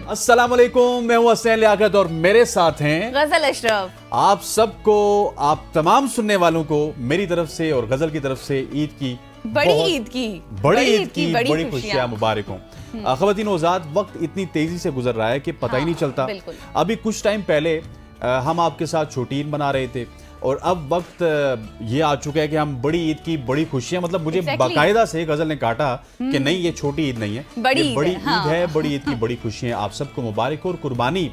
अस्सलाम वालेकुम, मैं हूं हसनैन लियाकत और मेरे साथ हैं गजल अशरफ। आप सबको, आप तमाम सुनने वालों को मेरी तरफ से और गजल की तरफ से ईद की बड़ी ईद की बड़ी खुशियां मुबारक हों। ख़वातीन औज़ात, वक्त इतनी तेजी से गुजर रहा है कि पता ही नहीं चलता। अभी कुछ टाइम पहले हम आपके साथ छोटी ईद मना रहे थे और अब वक्त ये आ चुका है कि हम बड़ी ईद की बड़ी खुशियां, मतलब मुझे बाकायदा से गजल ने काटा कि नहीं, ये छोटी ईद नहीं है, बड़ी ईद है। बड़ी ईद की बड़ी खुशियां आप सबको मुबारक हो। और कुर्बानी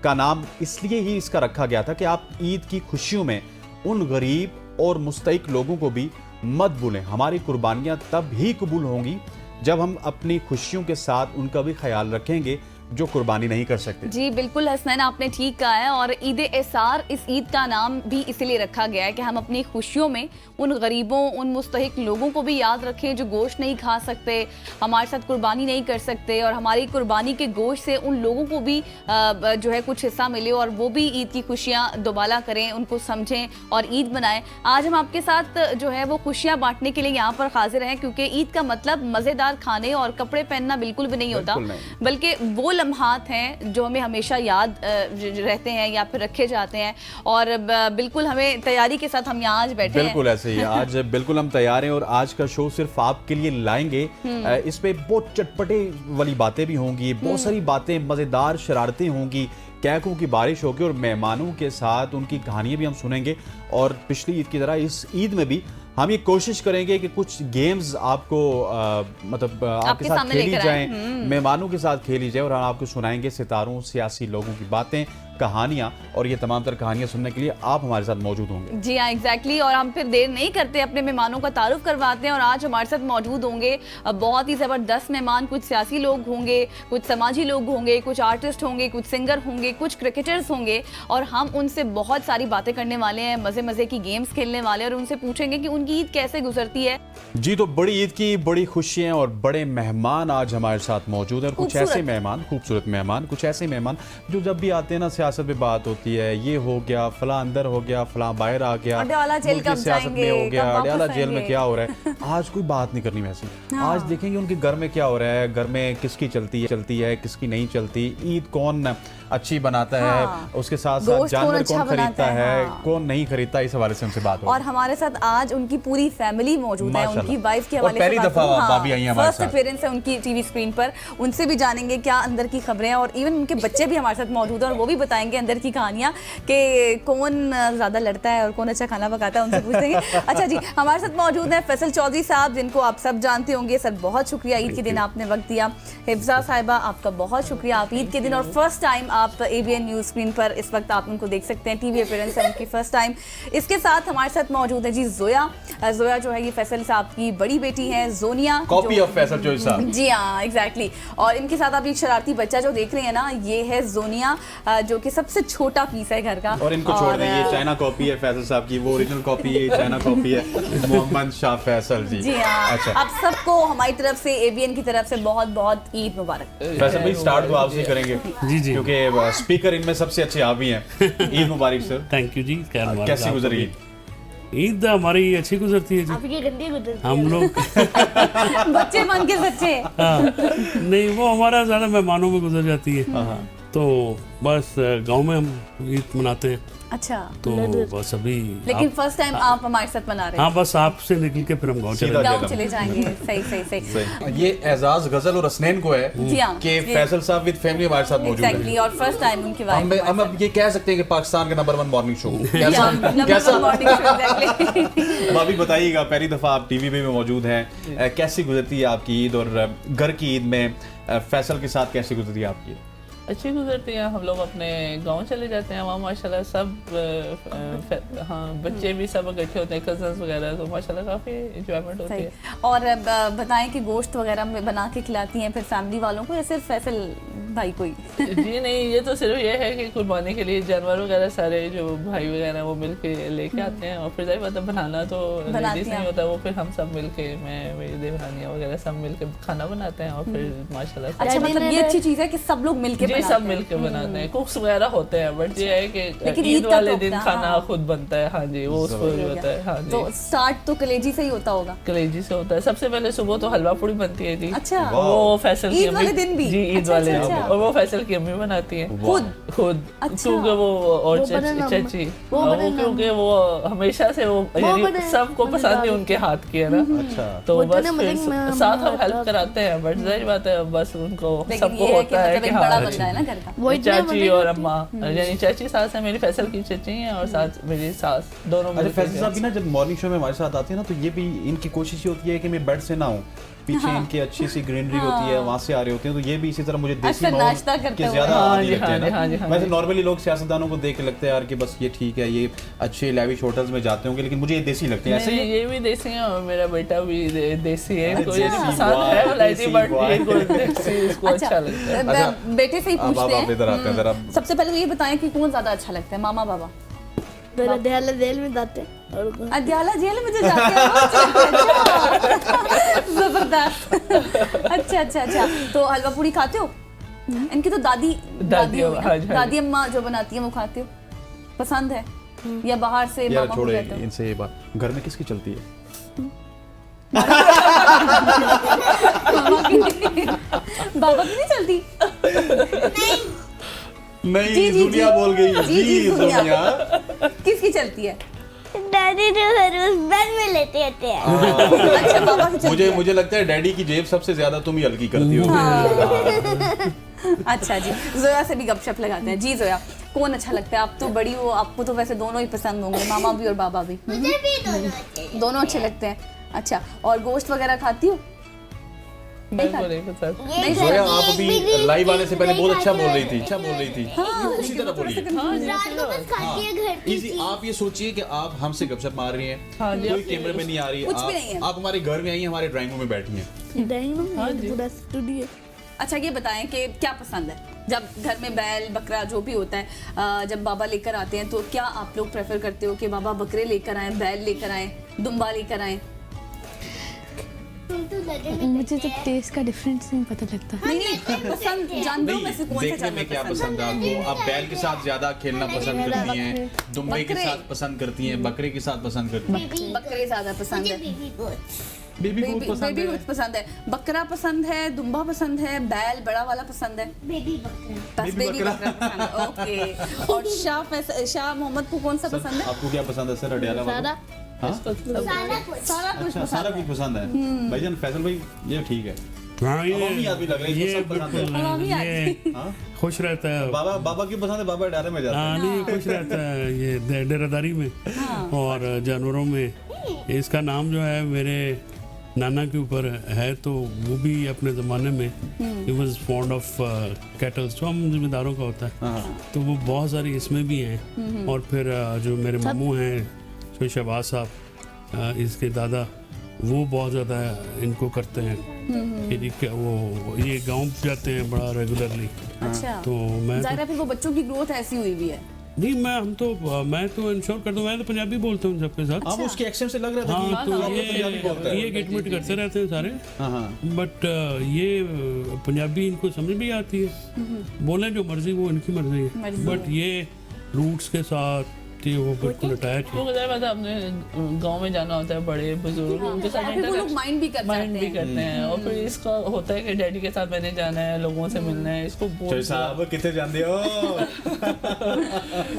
का नाम इसलिए ही इसका रखा गया था कि आप ईद की खुशियों में उन गरीब और मुस्तहिक लोगों को भी मत भूलें। हमारी कुर्बानियां तब ही कबूल होंगी जब हम अपनी खुशियों के साथ उनका भी ख्याल रखेंगे जो कुर्बानी नहीं कर सकते। जी बिल्कुल हसनैन, आपने ठीक कहा है। और ईद एसार, इस ईद का नाम भी इसलिए रखा गया है कि हम अपनी खुशियों में उन गरीबों, उन मुस्तहिक लोगों को भी याद रखें जो गोश्त नहीं खा सकते, हमारे साथ कुर्बानी नहीं कर सकते, और हमारी कुर्बानी के गोश्त से उन लोगों को भी जो है कुछ हिस्सा मिले और वो भी ईद की खुशियाँ दोबाला करें, उनको समझें और ईद मनाएं। आज हम आपके साथ जो है वो खुशियाँ बांटने के लिए यहाँ पर हाजिर हैं, क्योंकि ईद का मतलब मज़ेदार खाने और कपड़े पहनना बिल्कुल भी नहीं होता, बल्कि वो लम्हात हैं जो हमें हमेशा याद रहते हैं या फिर रखे जाते हैं। और बिल्कुल हमें तैयारी के साथ हम यहाँ आज बैठे हैं। बिल्कुल ऐसे ही आज बिल्कुल हम तैयार हैं और आज का शो सिर्फ आपके लिए लाएंगे। इस पे बहुत चटपटे वाली बातें भी होंगी, बहुत सारी बातें, मजेदार शरारतें होंगी, कैकों की बारिश होगी और मेहमानों के साथ उनकी कहानियां भी हम सुनेंगे। और पिछली ईद की तरह इस ईद में भी हम ये कोशिश करेंगे कि कुछ गेम्स आपको मतलब आपके साथ खेली जाएं, मेहमानों के साथ खेली जाए और हम आपको सुनाएंगे सितारों, सियासी लोगों की बातें, कहानियां। और ये तमाम तर कहानियां सुनने के लिए आप हमारे साथ मौजूद होंगे। जी हाँ, एग्जैक्टली। और हम फिर देर नहीं करते, अपने मेहमानों का तारुफ करवाते हैं। और आज हमारे साथ मौजूद होंगे बहुत ही ज़बरदस्त मेहमान। कुछ सियासी लोग होंगे, कुछ समाजी लोग होंगे, कुछ आर्टिस्ट होंगे, कुछ सिंगर होंगे, कुछ क्रिकेटर्स होंगे। और हम उनसे बहुत सारी बातें करने वाले हैं, मज़े मज़े की गेम्स खेलने वाले हैं और उनसे पूछेंगे कि उनकी ईद कैसे गुजरती है। जी, तो बड़ी ईद की बड़ी खुशियां और बड़े मेहमान आज हमारे साथ मौजूद हैं। कुछ ऐसे मेहमान, खूबसूरत मेहमान, कुछ ऐसे मेहमान जो जब भी आते हैं ना, सियासत पे बात होती है, ये हो गया, फला अंदर हो गया, फला बाहर आ गया, सियासत में हो गया, अडयाला जेल में क्या हो रहा है। आज कोई बात नहीं करनी वैसी। आज देखेंगे उनके घर में क्या हो रहा है, घर में किसकी चलती है किसकी नहीं चलती, ईद कौन अच्छी बनाता है, उसके साथ साथ जानवर कौन खरीदता है, कौन नहीं खरीदता, इस हवाले से उनसे बात हो। और हमारे साथ आज उनकी पूरी फैमिली मौजूद है, उनकी वाइफ के हवाले से पहली दफा भाभी आई हैं हमारे साथ, फर्स्ट अपीयरेंस है उनकी टीवी स्क्रीन पर। उनसे भी जानेंगे क्या अंदर की खबरें हैं और इवन उनके बच्चे भी हमारे साथ मौजूद हैं और वो भी बताएंगे अंदर की कहानियां कि कौन ज्यादा लड़ता है और कौन अच्छा खाना पकाता है, उनसे पूछेंगे। अच्छा जी, हमारे साथ मौजूद है फैसल चौधरी साहब, जिनको आप सब जानते होंगे। सर बहुत शुक्रिया, ईद के दिन आपने वक्त दिया। हिफ्जा साहिबा, आपका बहुत शुक्रिया, आप ईद के दिन और फर्स्ट टाइम आप ABN न्यूज स्क्रीन पर इस वक्त आप उनको देख सकते हैं, टीवी अपीयरेंस है उनकी फर्स्ट टाइम। इसके साथ हमारे साथ मौजूद है जी जोया। जोया जो है ये फैसल साहब की बड़ी बेटी है, जोनिया, कॉपी ऑफ फैसल चौधरी साहब। जी हाँ, एग्जैक्टली। और इनके साथ आप एक शरारती बच्चा जो देख रहे हैं ना, ये है जोनिया, जो कि सबसे छोटा पीस है घर का। और इनको छोड़ दें, ये चाइना कॉपी है फैसल साहब की, वो ओरिजिनल कॉपी है, चाइना कॉपी है मोहम्मद शाह फैसल जी। जी हाँ। अच्छा, आप सबको हमारी तरफ से, ABN की तरफ से बहुत बहुत ईद मुबारक। फैसल भाई, स्टार्ट तो आपसे करेंगे जी जी, क्योंकि स्पीकर इनमें सबसे अच्छे आप ही हैं। ईद मुबारक सर। थैंक यू जी। कैसी गुजरी ईद? ईद हमारी अच्छी गुजरती है जी। आपकी गंदी गुजरती है। हम लोग बच्चे मन के सच्चे। नहीं, वो हमारा ज्यादा मेहमानों में गुजर जाती है, तो बस गांव में हम ईद मनाते हैं। अच्छा, तो बस अभी लेकिन फर्स्ट टाइम आप हमारे साथ मना रहे हैं। हाँ, बस आपसे निकल के फिर हम गाँव चले जाएंगे। सही। ये एजाज गजल और हसनैन को है कि फैसल साहब विद फैमिली हमारे साथ मौजूद है और फर्स्ट टाइम उनकी वाइफ। हम अब ये कह सकते हैं कि पाकिस्तान का नंबर 1 मॉर्निंग शो कैसा। भाभी बताइएगा, पहली दफा आप टीवी पे मौजूद हैं, कैसी गुजरती है आपकी ईद और घर की ईद में फैसल के साथ कैसी गुजरती है आपकी? अच्छी गुजरती है। हम लोग अपने गांव चले जाते हैं, वहाँ माशाल्लाह सब बच्चे भी सब इकट्ठे होते हैं, कजन्स वगैरह, तो माशाल्लाह काफ़ी इंजॉयमेंट होती है। और बताएं कि गोश्त वगैरह बना के खिलाती हैं फिर फैमिली वालों को या सिर्फ फैसल भाई को ही? जी नहीं, ये तो सिर्फ ये है कि कुर्बानी के लिए जानवर वगैरह सारे जो भाई वगैरह वो मिल के लेके आते हैं, और फिर जाहिर बात है बनाना तो लेडीज नहीं होता, वो फिर हम सब मिल के, मैं मेरी देवरानियाँ वगैरह सब मिल के खाना बनाते हैं और फिर माशाल्लाह। अच्छा, मतलब ये अच्छी चीज़ है कि सब लोग मिल के सब मिलकर बनाते हैं, कुक्स वगैरह होते हैं, बट ये है कि ईद वाले दिन खाना खुद बनता है। हाँ जी, वो उसको भी होता है। हाँ जी, तो स्टार्ट तो कलेजी से ही होता होगा। कलेजी से होता है। सबसे पहले सुबह तो हलवा पूड़ी बनती है जी। अच्छा, वो फैसल ईद वाले दिन भी? जी, ईद वाले दिन और वो फैसल की अम्मी बनाती हैं खुद अच्छा। क्योंकि वो और चाची वो क्योंकि वो हमेशा से वो यानी सबको पसंद है उनके हाथ की है ना। अच्छा। तो बस फिर साथ हम हेल्प कराते हैं, बट जाहिर बात है बस उनको सबको होता है कि बड़ा हाँ बंदा है ना घर का। चाची और अम्मा, यानी चाची सास है मेरी, फैसल की चाची हैं और साथ मेरी सास, दोनों अच्छा, फैसल साहब भी ना जब मॉर्निंग शो में हमारे साथ आते हैं ना, तो ये भी इनकी कोशिश ये होती है कि मैं बेड से ना हूँ, पीछे इनकी अच्छी सी ग्रीनरी होती है, वहाँ से आ रहे होते हैं, तो ये भी इसी तरह मुझे देसी अच्छा, नाश्ता माहौल करते के हुए। ज्यादा हाँ आदी जी, लगते हैं हाँ जी, ना। हाँ वैसे जी। नॉर्मली लोग सियासतदानों को देख के लगता है यार कि बस ये ठीक है, ये अच्छे लैविश होटल्स में जाते होंगे, लेकिन मुझे ये देसी लगते हैं। ऐसे नहीं, ही ये भी देसी है और मेरा बेटा भी देसी है, इनको ये देसी पसंद boy, है वैरायटी, देसी बट boy। इनको देसी इसको अच्छा लगता है। अच्छा। बेटे से ही अब पूछते आप इधर आते हैं जरा। हैं। सबसे पहले तो ये बताएं कि कौन ज्यादा अच्छा लगता है, मामा बाबा? मेरा दयाला जेल में जाते हैं और अदयाला जेल में जो जाते हैं वो अच्छा। जबरदस्त। अच्छा अच्छा अच्छा, तो हलवा पूरी खाते हो? इनकी तो दादी दादी होगी ना? हाँ जी, हाँ जी। दादी अम्मा जो बनाती है वो खाते हो? पसंद है या बाहर से यार मामा को छोड़े कहते हो? इनसे ये बात, घर में किसकी चलती है? बाबा की नहीं चलती? नहीं, जी, जी, दुनिया जी। बोल गई। जी, जी, जी दुनिया। दुनिया। किसकी चलती है? डैडी जो हर रोज बेड में लेते रहते हैं। अच्छा, बाबा की चलती है। मुझे लगता है डैडी की जेब सबसे ज्यादा तुम ही हल्की करती हो। अच्छा जी, जोया से भी गपशप लगाते हैं। जी जोया, कौन अच्छा लगता है? आप तो बड़ी हो, आपको तो वैसे दोनों ही पसंद होंगे, मामा भी और बाबा भी। मुझे भी दोनों अच्छे हैं। दोनों अच्छे लगते हैं। अच्छा, और गोश्त वगैरह खाती हो? बिल्कुल नहीं पसंद। ये जोया घर आप की अभी एक भी लाइव आने से पहले बहुत अच्छा बोल रही थी, खाते अच्छा बोल रही थी। उसी तरह बोलिए। रात को बस खाती है घर की इजी, आप ये सोचिए कि आप हमसे गपशप मार रही हैं, हाँ जी, कोई आप- कैमरे में नहीं आ रही, कुछ भी नहीं है। आप हमारे घर में आई हैं, हमारे ड्राइंग रूम में बैठी हैं। डाइनिंग रूम हाँ में जी। पूरा स्टूडियो। अच्छा, ये बताएं कि क्या पसंद है जब घर में बैल बकरा जो भी होता है, जब बाबा लेकर आते हैं तो क्या आप लोग प्रेफर करते हो कि बाबा बकरे लेकर आए, बैल लेकर आए, दुम्बा लेकर आए? मुझे तो टेस्ट का डिफरेंस नहीं पता लगता। नहीं, पसंद जानवरों में से कौन सा देखने में जानवर क्या पसंद पसंद है आपको? आप बैल के साथ ज्यादा खेलना पसंद करती हैं, दुम्बे के बकरे। साथ पसंद करती हैं, बकरे के साथ पसंद करती हैं? है? बकरे ज्यादा पसंद है। Baby goats. बेबी बहुत पसंद बेबी है। कुछ पसंद है, बकरा पसंद है, दुम्बा पसंद है, बैल बड़ा वाला पसंद है, बेबी बकरा। बस बेबी बेबी बकरा। बकरा पसंद है। ओके। और शाह मोहम्मद को कौन सा पसंद है? आपको क्या पसंद है सर अडियाला वाला? सारा हाँ? सारा कुछ। सारा कुछ अच्छा, सारा कुछ पसंद है। भाईजान फैसल भाई ये ठीक है। हाँ अवामी आदमी लग रहे हैं, ये इसको सब पसंद है। बिल्कुल अवामी ये हाँ? खुश रहता है। बाबा क्यों पसंद है? बाबा अडियाला में जाते हैं। हाँ नहीं खुश रहता है ये डेरादारी में और जानवरों में। इसका नाम जो है मेरे नाना के ऊपर है, तो वो भी अपने ज़माने में he was fond of kettles, जो हम जिम्मेदारों का होता है, हाँ। तो वो बहुत सारी इसमें भी हैं। और फिर जो मेरे मामू हैं शो शहबाज साहब, इसके दादा, वो बहुत ज़्यादा इनको करते हैं कि वो ये गांव जाते हैं बड़ा रेगुलरली। अच्छा, तो मैं जाहिर है फिर वो बच्चों की ग्रोथ ऐसी हुई भी है। नहीं, मैं तो इंश्योर करता हूँ, मैं तो पंजाबी बोलता हूँ सबके साथ। आप उसके एक्सेंट से लग रहा था कि हाँ, तो आप पंजाबी बोलते हैं। ये गेटमेट करते रहते हैं सारे, हाँ हाँ। बट ये पंजाबी इनको समझ भी आती है, बोले जो मर्जी वो इनकी मर्जी है, मर्जी बट ये रूट्स के साथ ये वो बिल्कुल अटैच है। क्योंकि ज़ाहिर बात है अपने गांव में जाना होता है, बड़े बुजुर्ग उनके साथ और फिर वो लोग interaction- माइंड भी कर माइंड जाते भी हैं। करते हैं, और फिर इसका होता है कि डैडी के साथ मैंने जाना है, लोगों से मिलना है, इसको चोई बोल साहब कितने जानते हो?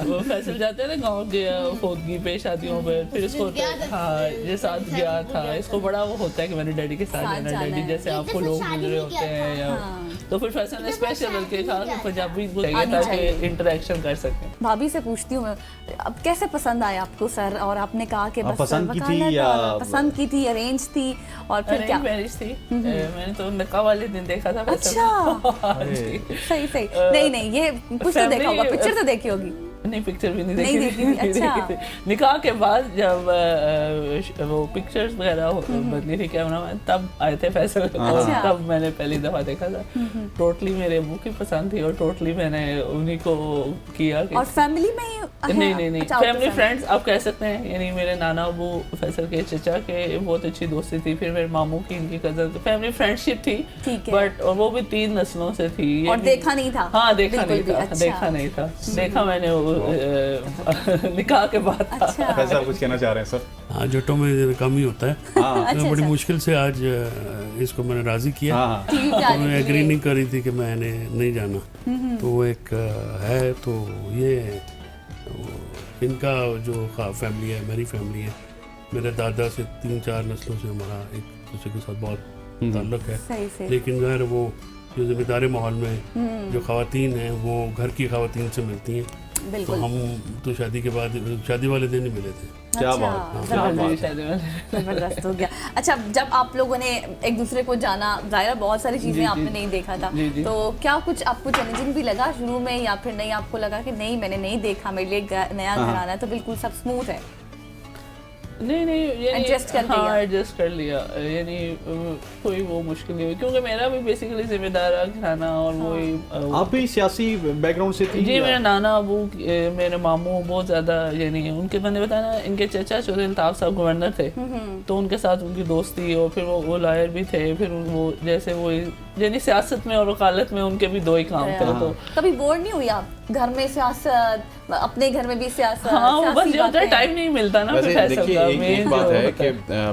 वो फैसल जाते हैं ना गांव के फौतगी पे, शादियों पे, फिर इसको हाँ ये साथ गया था, इसको बड़ा वो होता है कि मैंने डैडी के साथ साथ जाना है, जाना डैडी है। जैसे आपको लोग मिल रहे होते हैं या तो फिर फैसल ने स्पेशल बल्कि कहा कि पंजाबी को चाहिए आनी ताकि चाहिए। इंटरेक्शन कर सकें। भाभी से पूछती हूँ मैं, अब कैसे पसंद आया आपको सर? और आपने कहा कि आप बस पसंद की थी वकालत या- और पसंद की थी, अरेंज थी, और फिर क्या? अरेंज मैरिज थी, मैंने तो निकाह वाले दिन देखा था फैसल। अच्छा, हाँ जी। सही सही। नहीं नहीं, ये कुछ तो देखा होगा, पिक्चर तो देखी होगी। नहीं, पिक्चर भी नहीं नहीं देखी देखी थी, अच्छा। थी। निकाह के बाद जब वो पिक्चर्स वगैरह बदली थी कैमरा मैन, तब आए थे फैसल, और अच्छा। तब मैंने पहली दफा देखा था। टोटली मेरे अबू की पसंद थी और टोटली मैंने उन्हीं को किया कि और फैमिली में ही है? नहीं अच्छा, फैमिली आपके फ्रेंड्स आप कह सकते हैं, यानी मेरे नाना अबू फैसल के चचा के बहुत अच्छी दोस्ती थी, फिर मेरे मामू की, इनकी कजन, तो फैमिली फ्रेंडशिप थी, ठीक है। बट और वो भी 3 नस्लों से थी। ये और भी- देखा नहीं था? हाँ देखा बिल्कुल नहीं भी, था, अच्छा। देखा नहीं था, देखा मैंने वो निकाह के बाद था। अच्छा। फैसल आप कुछ कहना चाह रहे हैं सर? हाँ जटों में कम ही होता है। तो बड़ी मुश्किल से आज इसको मैंने राज़ी किया। हाँ। तो मैं एग्री नहीं कर रही थी कि मैंने नहीं जाना, तो वो एक है। तो ये इनका जो फैमिली है, मेरी फैमिली है, मेरे दादा से 3-4 नस्लों से हमारा एक दूसरे के साथ बहुत ताल्लुक है। लेकिन जो है वो जो ज़िम्मेदारी माहौल में जो ख़वातीन हैं वो घर की ख़वातीन से मिलती हैं। तो हम तो शादी के बाद शादी वाले दिन ही मिले थे। क्या बात, जबरदस्त हो गया। अच्छा, जब आप लोगों ने एक दूसरे को जाना, जाहिर बहुत सारी चीजें आपने नहीं देखा था, तो क्या कुछ आपको चैलेंजिंग भी लगा शुरू में, या फिर नहीं आपको लगा कि नहीं मैंने नहीं देखा, मेरे लिए नया घराना है तो बिल्कुल सब स्मूथ है? नहीं एडजस्ट कर लिया। एडजस्ट कर लिया, यानी कोई वो मुश्किल नहीं हुई, क्योंकि मेरा भी बेसिकली जिम्मेदार घराना और वही। आप भी सियासी बैकग्राउंड से थी? जी, मेरे नाना अबू, मेरे मामू बहुत ज़्यादा, यानी उनके, मैंने बताया ना, इनके चचा चौधरी अल्ताफ साहब गवर्नर थे, तो उनके साथ उनकी दोस्ती, और फिर वो लायर भी थे, फिर वो जैसे वो यानी सियासत में और वकालत में उनके भी दो ही काम थे। तो कभी बोर नहीं हुई आप घर में सियासत, अपने घर में भी सियासत? हाँ, बस जो होता है टाइम नहीं मिलता ना। वैसे देखिए एक बात है कि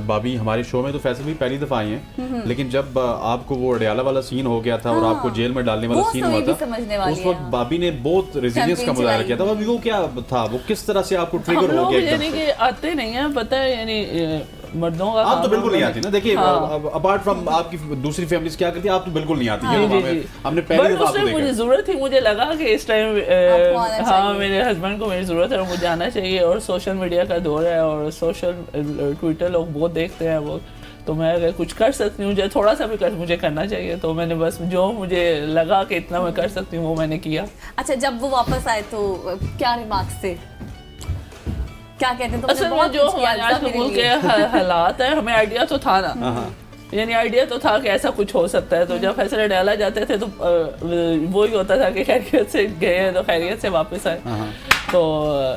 भाभी हमारे शो में तो फैसल भी पहली दफा आई हैं, लेकिन जब आपको वो अडयाला वाला सीन हो गया था और आपको जेल में डालने वाला सीन हुआ था, उस वक्त भाभी ने बहुत रेजिलियंस का मुजाहरा किया था। वो क्या था, वो किस तरह से आपको ट्रिगर हो गया? यानी कि आते नहीं है, पता है, यानी मर्दों का आप तो बिल्कुल नहीं आती ना। देखिए अपार्ट फ्रॉम आपकी दूसरी फैमिलीज क्या करती है, आप तो बिल्कुल नहीं आती। हमने पहले दफा आपको देखा। मुझे जरूरत थी, मुझे लगा कि इस टाइम हाँ मेरे हस्बैंड को मेरी जरूरत है और मुझे आना चाहिए, और सोशल मीडिया का दौर है और सोशल ट्विटर लोग बहुत देखते हैं वो, तो मैं अगर कुछ कर सकती हूँ, मुझे थोड़ा सा भी मुझे करना चाहिए, तो मैंने बस जो मुझे लगा कि इतना मैं कर सकती हूँ वो मैंने किया। अच्छा, जब वो वापस आए तो क्या रिमार्क्स थे, क्या कहते हैं? तो असल में जो हमारे आज मुल्क के हालात है, हमें आइडिया तो था ना, यानी आइडिया तो था कि ऐसा कुछ हो सकता है। तो जब फैसले डाला जाते थे तो वही होता था कि खैरियत से गए तो खैरियत से वापस आए। तो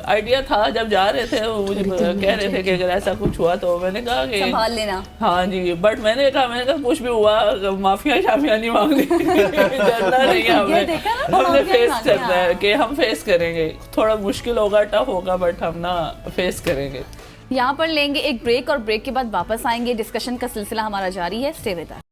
आइडिया था, जब जा रहे थे वो मुझे कह रहे थे कि अगर ऐसा कुछ हुआ तो मैंने कहा कि संभाल लेना। हाँ जी, बट मैंने कहा कुछ भी हुआ, माफिया शाफिया नहीं मांगनी, डरना नहीं है हमें, हमने फेस करना है कि हम फेस करेंगे। थोड़ा मुश्किल होगा, टफ होगा, बट हम ना फेस करेंगे। यहाँ पर लेंगे एक ब्रेक और ब्रेक के बाद वापस आएंगे। डिस्कशन का सिलसिला हमारा जारी है, स्टे विद अस।